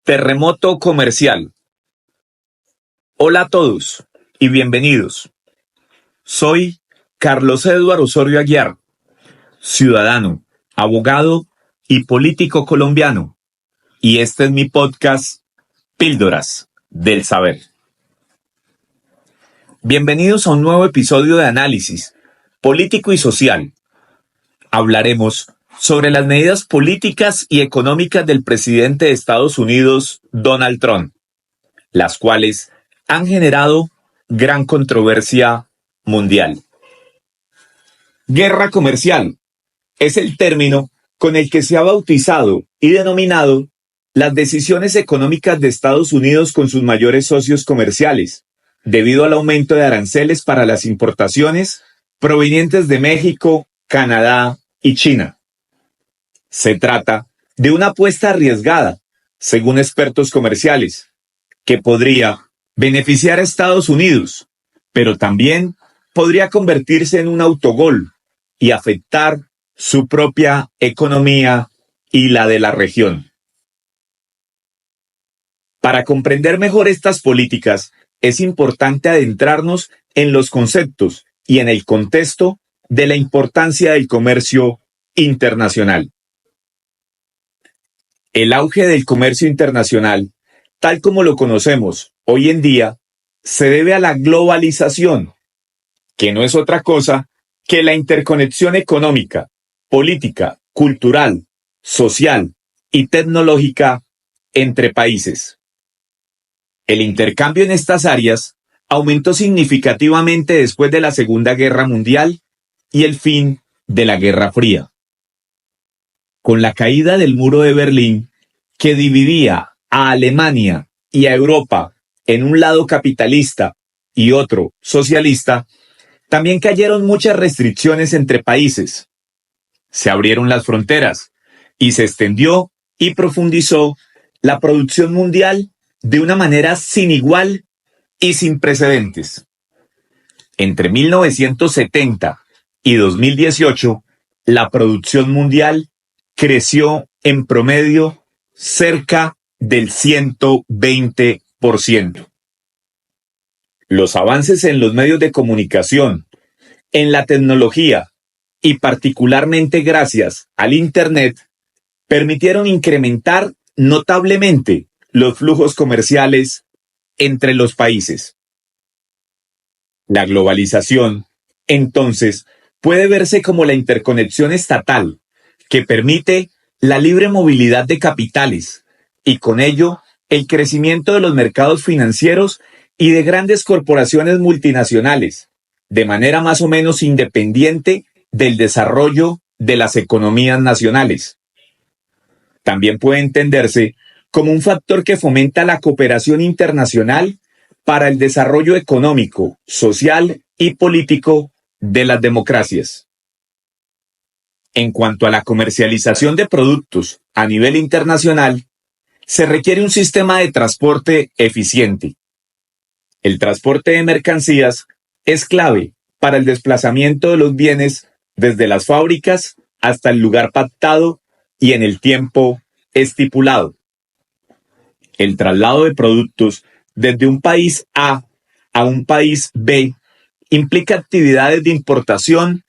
Terremoto comercial. Hola a todos y bienvenidos. Soy Carlos Eduardo Osorio Aguiar, ciudadano, abogado y político colombiano, y este es mi podcast Píldoras del Saber. Bienvenidos a un nuevo episodio de análisis político y social. Hablaremos sobre las medidas políticas y económicas del presidente de Estados Unidos, Donald Trump, las cuales han generado gran controversia mundial. Guerra comercial es el término con el que se ha bautizado y denominado las decisiones económicas de Estados Unidos con sus mayores socios comerciales, debido al aumento de aranceles para las importaciones provenientes de México, Canadá y China. Se trata de una apuesta arriesgada, según expertos comerciales, que podría beneficiar a Estados Unidos, pero también podría convertirse en un autogol y afectar su propia economía y la de la región. Para comprender mejor estas políticas, es importante adentrarnos en los conceptos y en el contexto de la importancia del comercio internacional. El auge del comercio internacional, tal como lo conocemos hoy en día, se debe a la globalización, que no es otra cosa que la interconexión económica, política, cultural, social y tecnológica entre países. El intercambio en estas áreas aumentó significativamente después de la Segunda Guerra Mundial y el fin de la Guerra Fría. Con la caída del muro de Berlín, que dividía a Alemania y a Europa en un lado capitalista y otro socialista, también cayeron muchas restricciones entre países. Se abrieron las fronteras y se extendió y profundizó la producción mundial de una manera sin igual y sin precedentes. Entre 1970 y 2018, la producción mundial creció en promedio cerca del 120%. Los avances en los medios de comunicación, en la tecnología y particularmente gracias al Internet, permitieron incrementar notablemente los flujos comerciales entre los países. La globalización, entonces, puede verse como la interconexión estatal que permite la libre movilidad de capitales y con ello el crecimiento de los mercados financieros y de grandes corporaciones multinacionales, de manera más o menos independiente del desarrollo de las economías nacionales. También puede entenderse como un factor que fomenta la cooperación internacional para el desarrollo económico, social y político de las democracias. En cuanto a la comercialización de productos a nivel internacional, se requiere un sistema de transporte eficiente. El transporte de mercancías es clave para el desplazamiento de los bienes desde las fábricas hasta el lugar pactado y en el tiempo estipulado. El traslado de productos desde un país A a un país B implica actividades de importación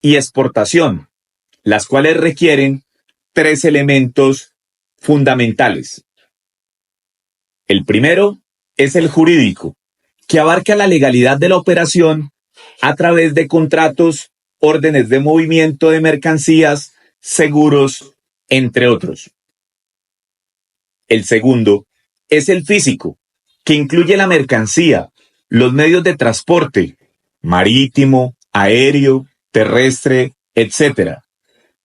y exportación, las cuales requieren tres elementos fundamentales. El primero es el jurídico, que abarca la legalidad de la operación a través de contratos, órdenes de movimiento de mercancías, seguros, entre otros. El segundo es el físico, que incluye la mercancía, los medios de transporte, marítimo, aéreo, terrestre, etc.,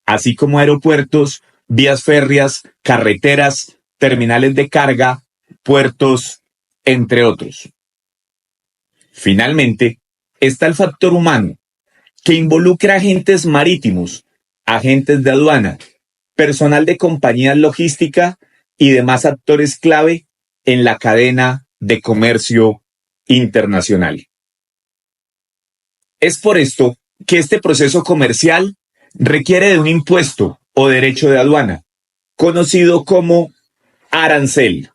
así como aeropuertos, vías férreas, carreteras, terminales de carga, puertos, entre otros. Finalmente, está el factor humano, que involucra agentes marítimos, agentes de aduana, personal de compañías logística y demás actores clave en la cadena de comercio internacional. Es por esto que este proceso comercial requiere de un impuesto o derecho de aduana, conocido como arancel.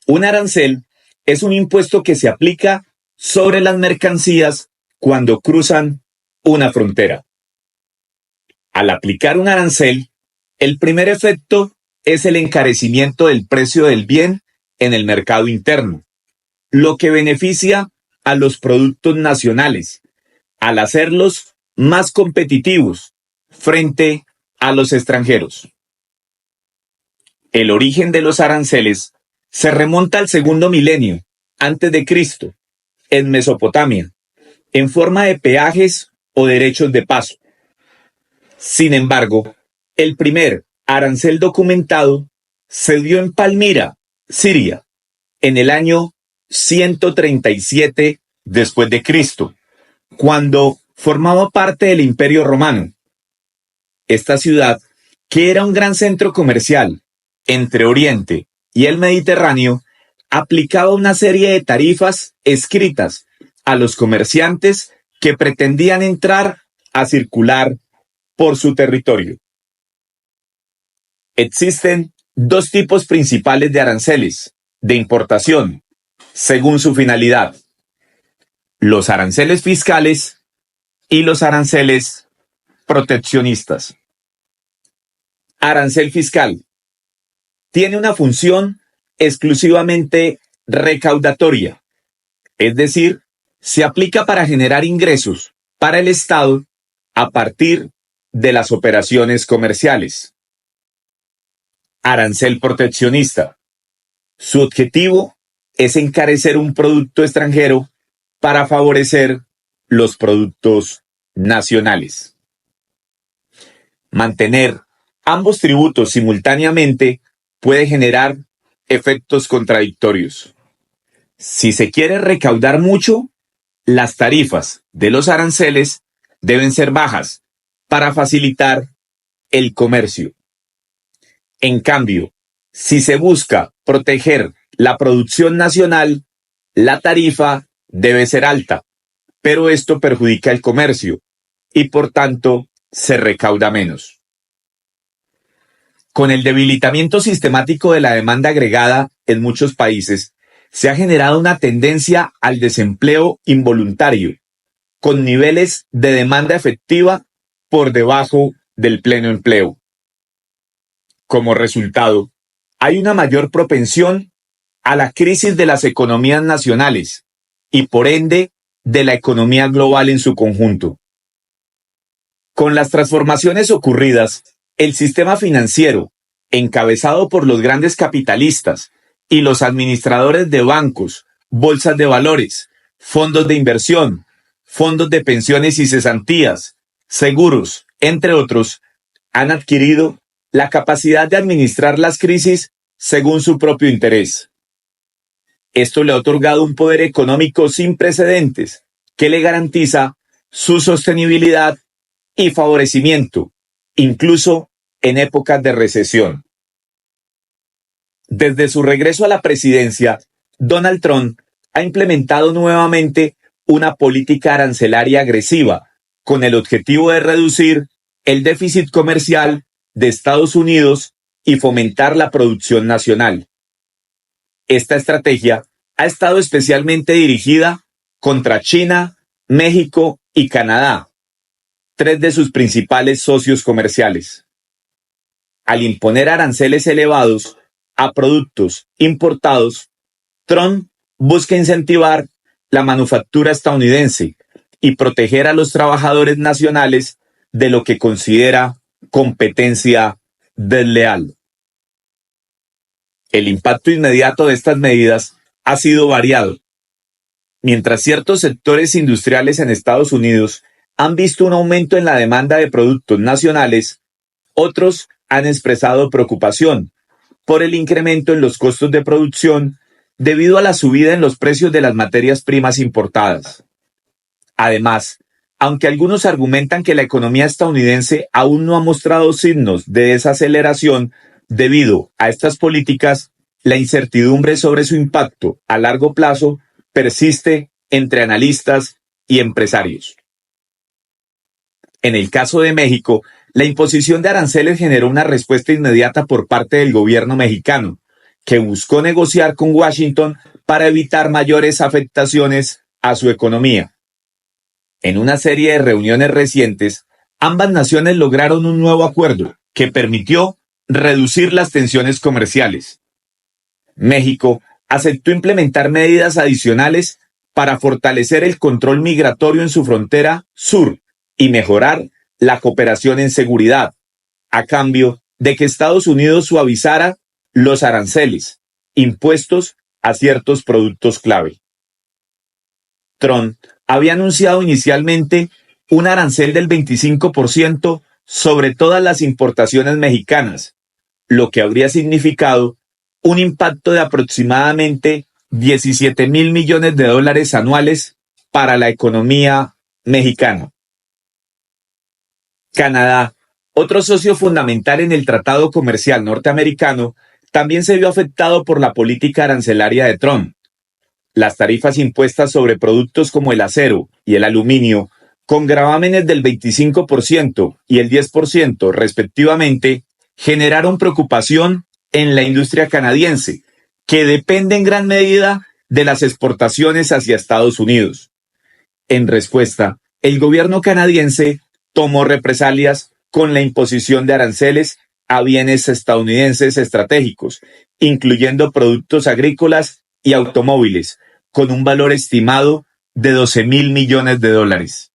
Un arancel es un impuesto que se aplica sobre las mercancías cuando cruzan una frontera. Al aplicar un arancel, el primer efecto es el encarecimiento del precio del bien en el mercado interno, lo que beneficia a los productos nacionales, al hacerlos más competitivos frente a los extranjeros. El origen de los aranceles se remonta al segundo milenio antes de Cristo, en Mesopotamia, en forma de peajes o derechos de paso. Sin embargo, el primer arancel documentado se dio en Palmira, Siria, en el año 137 después de Cristo, cuando formaba parte del Imperio Romano. Esta ciudad, que era un gran centro comercial entre Oriente y el Mediterráneo, aplicaba una serie de tarifas escritas a los comerciantes que pretendían entrar a circular por su territorio. Existen dos tipos principales de aranceles de importación, según su finalidad: los aranceles fiscales y los aranceles proteccionistas. Arancel fiscal tiene una función exclusivamente recaudatoria, es decir, se aplica para generar ingresos para el Estado a partir de las operaciones comerciales. Arancel proteccionista. Su objetivo es encarecer un producto extranjero para favorecer los productos nacionales. Mantener ambos tributos simultáneamente puede generar efectos contradictorios. Si se quiere recaudar mucho, las tarifas de los aranceles deben ser bajas para facilitar el comercio. En cambio, si se busca proteger la producción nacional, la tarifa debe ser alta, pero esto perjudica el comercio y por tanto se recauda menos. Con el debilitamiento sistemático de la demanda agregada en muchos países, se ha generado una tendencia al desempleo involuntario, con niveles de demanda efectiva por debajo del pleno empleo. Como resultado, hay una mayor propensión a la crisis de las economías nacionales y, por ende, de la economía global en su conjunto. Con las transformaciones ocurridas, el sistema financiero, encabezado por los grandes capitalistas y los administradores de bancos, bolsas de valores, fondos de inversión, fondos de pensiones y cesantías, seguros, entre otros, han adquirido la capacidad de administrar las crisis según su propio interés. Esto le ha otorgado un poder económico sin precedentes que le garantiza su sostenibilidad y favorecimiento, incluso en épocas de recesión. Desde su regreso a la presidencia, Donald Trump ha implementado nuevamente una política arancelaria agresiva con el objetivo de reducir el déficit comercial de Estados Unidos y fomentar la producción nacional. Esta estrategia ha estado especialmente dirigida contra China, México y Canadá, tres de sus principales socios comerciales. Al imponer aranceles elevados a productos importados, Trump busca incentivar la manufactura estadounidense y proteger a los trabajadores nacionales de lo que considera competencia desleal. El impacto inmediato de estas medidas ha sido variado. Mientras ciertos sectores industriales en Estados Unidos han visto un aumento en la demanda de productos nacionales, otros han expresado preocupación por el incremento en los costos de producción debido a la subida en los precios de las materias primas importadas. Además, aunque algunos argumentan que la economía estadounidense aún no ha mostrado signos de desaceleración debido a estas políticas, la incertidumbre sobre su impacto a largo plazo persiste entre analistas y empresarios. En el caso de México, la imposición de aranceles generó una respuesta inmediata por parte del gobierno mexicano, que buscó negociar con Washington para evitar mayores afectaciones a su economía. En una serie de reuniones recientes, ambas naciones lograron un nuevo acuerdo que permitió reducir las tensiones comerciales. México aceptó implementar medidas adicionales para fortalecer el control migratorio en su frontera sur y mejorar la cooperación en seguridad, a cambio de que Estados Unidos suavizara los aranceles impuestos a ciertos productos clave. Trump había anunciado inicialmente un arancel del 25% sobre todas las importaciones mexicanas, lo que habría significado un impacto de aproximadamente 17 mil millones de dólares anuales para la economía mexicana. Canadá, otro socio fundamental en el Tratado Comercial norteamericano, también se vio afectado por la política arancelaria de Trump. Las tarifas impuestas sobre productos como el acero y el aluminio, con gravámenes del 25% y el 10% respectivamente, generaron preocupación en la industria canadiense, que depende en gran medida de las exportaciones hacia Estados Unidos. En respuesta, el gobierno canadiense tomó represalias con la imposición de aranceles a bienes estadounidenses estratégicos, incluyendo productos agrícolas y automóviles, con un valor estimado de 12 mil millones de dólares.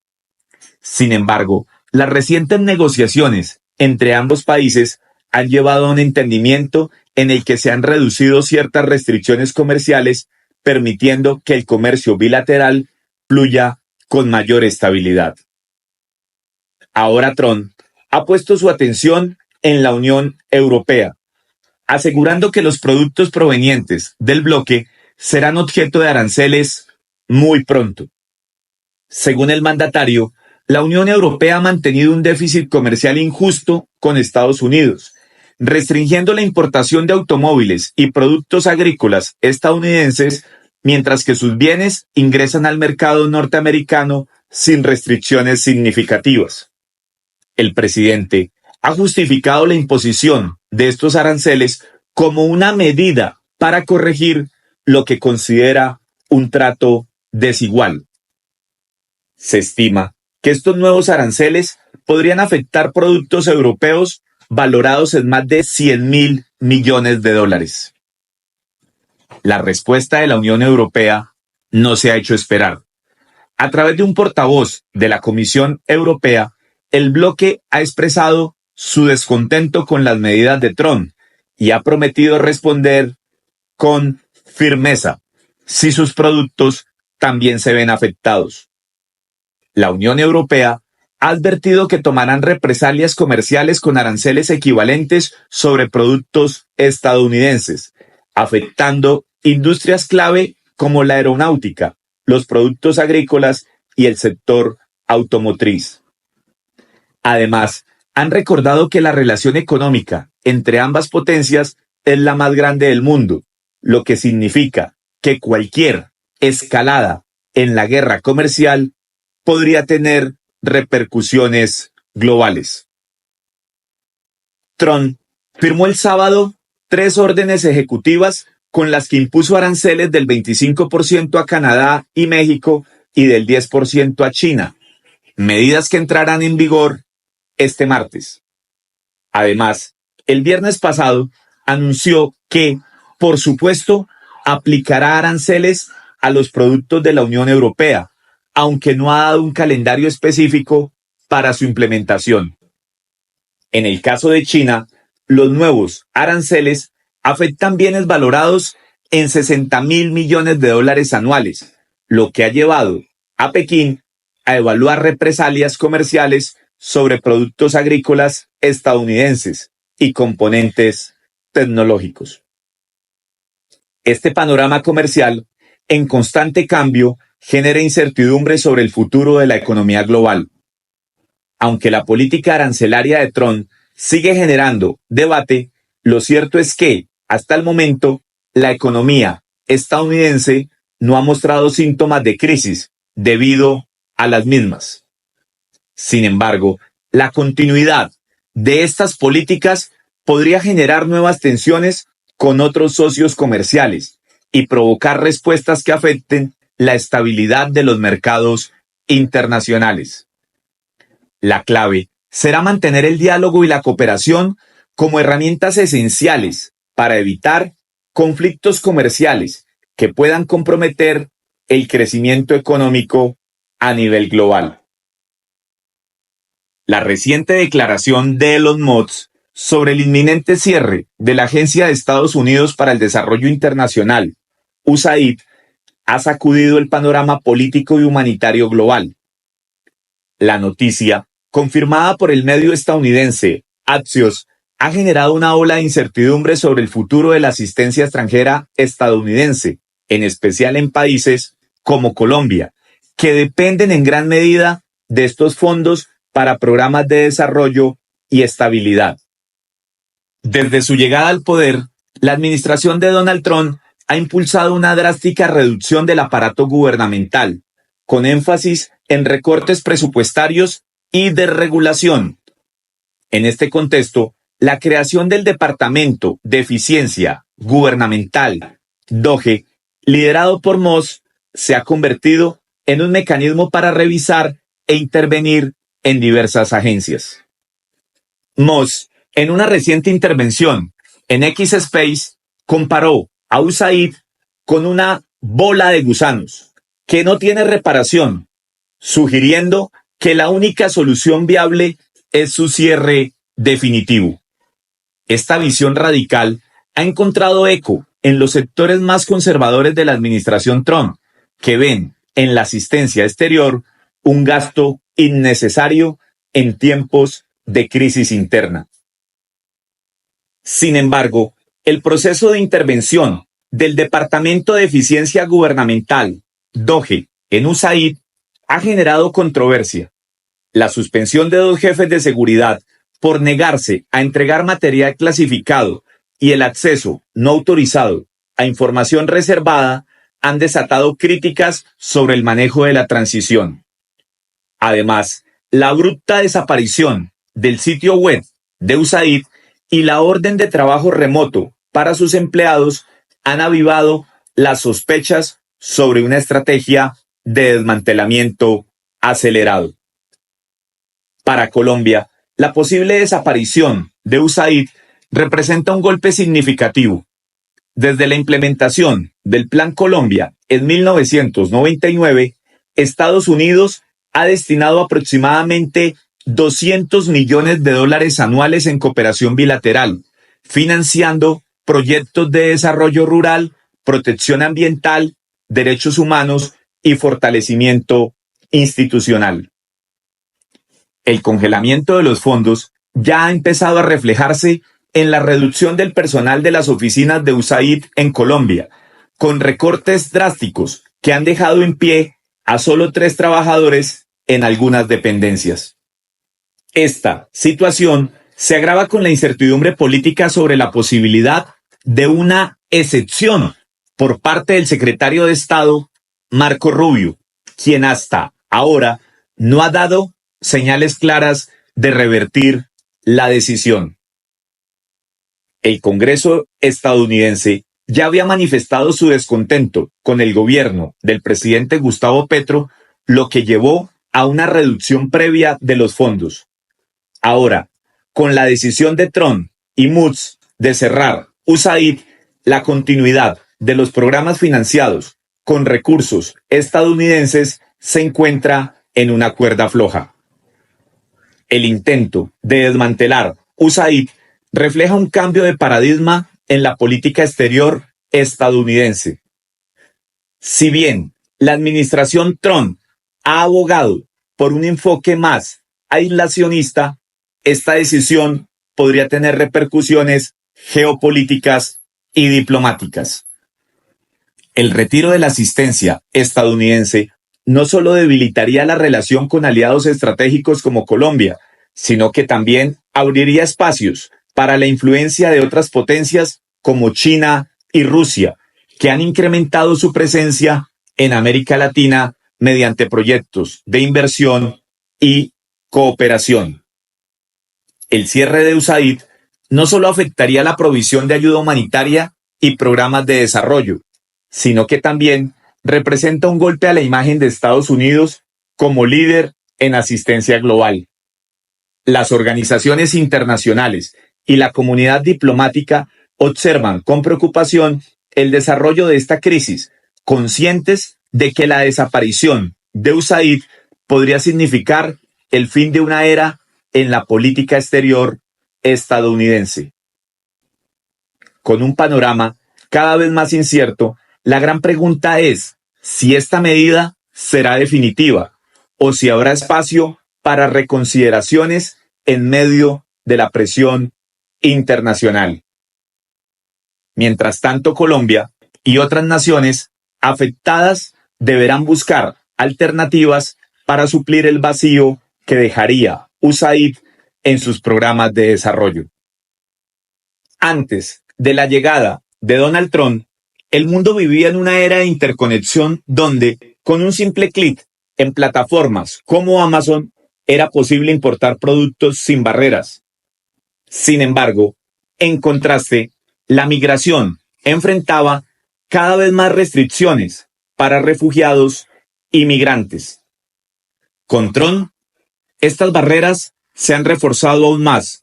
Sin embargo, las recientes negociaciones entre ambos países han llevado a un entendimiento en el que se han reducido ciertas restricciones comerciales, permitiendo que el comercio bilateral fluya con mayor estabilidad. Ahora Trump ha puesto su atención en la Unión Europea, asegurando que los productos provenientes del bloque serán objeto de aranceles muy pronto. Según el mandatario, la Unión Europea ha mantenido un déficit comercial injusto con Estados Unidos, restringiendo la importación de automóviles y productos agrícolas estadounidenses, mientras que sus bienes ingresan al mercado norteamericano sin restricciones significativas. El presidente ha justificado la imposición de estos aranceles como una medida para corregir lo que considera un trato desigual. Se estima que estos nuevos aranceles podrían afectar productos europeos valorados en más de 100 mil millones de dólares. La respuesta de la Unión Europea no se ha hecho esperar. A través de un portavoz de la Comisión Europea, el bloque ha expresado su descontento con las medidas de Trump y ha prometido responder con firmeza si sus productos también se ven afectados. La Unión Europea ha advertido que tomarán represalias comerciales con aranceles equivalentes sobre productos estadounidenses, afectando industrias clave como la aeronáutica, los productos agrícolas y el sector automotriz. Además, han recordado que la relación económica entre ambas potencias es la más grande del mundo, lo que significa que cualquier escalada en la guerra comercial podría tener repercusiones globales. Trump firmó el sábado 3 órdenes ejecutivas con las que impuso aranceles del 25% a Canadá y México y del 10% a China, medidas que entrarán en vigor este martes. Además, el viernes pasado anunció que, por supuesto, aplicará aranceles a los productos de la Unión Europea, aunque no ha dado un calendario específico para su implementación. En el caso de China, los nuevos aranceles afectan bienes valorados en 60 mil millones de dólares anuales, lo que ha llevado a Pekín a evaluar represalias comerciales sobre productos agrícolas estadounidenses y componentes tecnológicos. Este panorama comercial, en constante cambio, genera incertidumbre sobre el futuro de la economía global. Aunque la política arancelaria de Trump sigue generando debate, lo cierto es que, hasta el momento, la economía estadounidense no ha mostrado síntomas de crisis debido a las mismas. Sin embargo, la continuidad de estas políticas podría generar nuevas tensiones con otros socios comerciales y provocar respuestas que afecten la estabilidad de los mercados internacionales. La clave será mantener el diálogo y la cooperación como herramientas esenciales para evitar conflictos comerciales que puedan comprometer el crecimiento económico a nivel global. La reciente declaración de Elon Musk sobre el inminente cierre de la Agencia de Estados Unidos para el Desarrollo Internacional, USAID, ha sacudido el panorama político y humanitario global. La noticia, confirmada por el medio estadounidense Axios, ha generado una ola de incertidumbre sobre el futuro de la asistencia extranjera estadounidense, en especial en países como Colombia, que dependen en gran medida de estos fondos para programas de desarrollo y estabilidad. Desde su llegada al poder, la administración de Donald Trump ha impulsado una drástica reducción del aparato gubernamental, con énfasis en recortes presupuestarios y desregulación. En este contexto, la creación del Departamento de Eficiencia Gubernamental, DOGE, liderado por Musk, se ha convertido en un mecanismo para revisar e intervenir en diversas agencias. Musk, en una reciente intervención en X Space, comparó a USAID con una bola de gusanos que no tiene reparación, sugiriendo que la única solución viable es su cierre definitivo. Esta visión radical ha encontrado eco en los sectores más conservadores de la administración Trump, que ven en la asistencia exterior un gasto innecesario en tiempos de crisis interna. Sin embargo, el proceso de intervención del Departamento de Eficiencia Gubernamental, DOGE, en USAID ha generado controversia. La suspensión de 2 jefes de seguridad por negarse a entregar material clasificado y el acceso no autorizado a información reservada han desatado críticas sobre el manejo de la transición. Además, la abrupta desaparición del sitio web de USAID y la orden de trabajo remoto para sus empleados han avivado las sospechas sobre una estrategia de desmantelamiento acelerado. Para Colombia, la posible desaparición de USAID representa un golpe significativo. Desde la implementación del Plan Colombia en 1999, Estados Unidos ha destinado aproximadamente $200 millones anuales en cooperación bilateral, financiando proyectos de desarrollo rural, protección ambiental, derechos humanos y fortalecimiento institucional. El congelamiento de los fondos ya ha empezado a reflejarse en la reducción del personal de las oficinas de USAID en Colombia, con recortes drásticos que han dejado en pie a solo 3 trabajadores en algunas dependencias. Esta situación se agrava con la incertidumbre política sobre la posibilidad de una excepción por parte del secretario de Estado, Marco Rubio, quien hasta ahora no ha dado señales claras de revertir la decisión. El Congreso estadounidense ya había manifestado su descontento con el gobierno del presidente Gustavo Petro, lo que llevó a una reducción previa de los fondos. Ahora, con la decisión de Trump y Musk de cerrar USAID, la continuidad de los programas financiados con recursos estadounidenses se encuentra en una cuerda floja. El intento de desmantelar USAID refleja un cambio de paradigma en la política exterior estadounidense. Si bien la administración Trump ha abogado por un enfoque más aislacionista, esta decisión podría tener repercusiones geopolíticas y diplomáticas. El retiro de la asistencia estadounidense no solo debilitaría la relación con aliados estratégicos como Colombia, sino que también abriría espacios para la influencia de otras potencias como China y Rusia, que han incrementado su presencia en América Latina mediante proyectos de inversión y cooperación. El cierre de USAID no solo afectaría la provisión de ayuda humanitaria y programas de desarrollo, sino que también representa un golpe a la imagen de Estados Unidos como líder en asistencia global. Las organizaciones internacionales y la comunidad diplomática observan con preocupación el desarrollo de esta crisis, conscientes de que la desaparición de USAID podría significar el fin de una era en la política exterior estadounidense. Con un panorama cada vez más incierto, la gran pregunta es si esta medida será definitiva o si habrá espacio para reconsideraciones en medio de la presión internacional. Mientras tanto, Colombia y otras naciones afectadas deberán buscar alternativas para suplir el vacío que dejaría USAID en sus programas de desarrollo. Antes de la llegada de Donald Trump, el mundo vivía en una era de interconexión donde, con un simple clic en plataformas como Amazon, era posible importar productos sin barreras. Sin embargo, en contraste, la migración enfrentaba cada vez más restricciones para refugiados y migrantes. Con Trump, estas barreras se han reforzado aún más,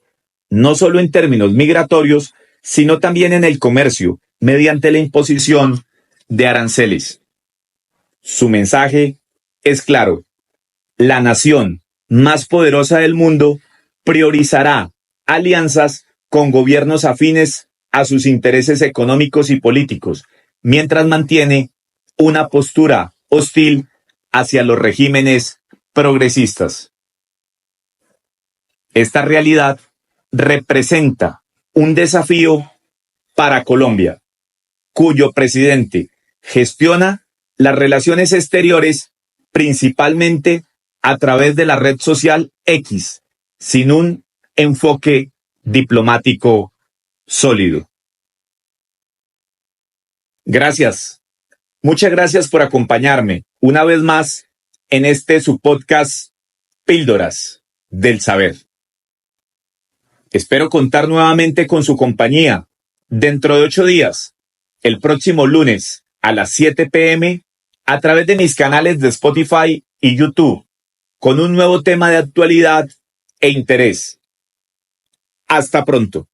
no solo en términos migratorios, sino también en el comercio, mediante la imposición de aranceles. Su mensaje es claro: la nación más poderosa del mundo priorizará alianzas con gobiernos afines a sus intereses económicos y políticos, mientras mantiene una postura hostil hacia los regímenes progresistas. Esta realidad representa un desafío para Colombia, cuyo presidente gestiona las relaciones exteriores principalmente a través de la red social X, sin un enfoque diplomático sólido. Gracias. Muchas gracias por acompañarme una vez más en su podcast Píldoras del Saber. Espero contar nuevamente con su compañía dentro de 8 días, el próximo lunes a las 7 p.m. a través de mis canales de Spotify y YouTube, con un nuevo tema de actualidad e interés. Hasta pronto.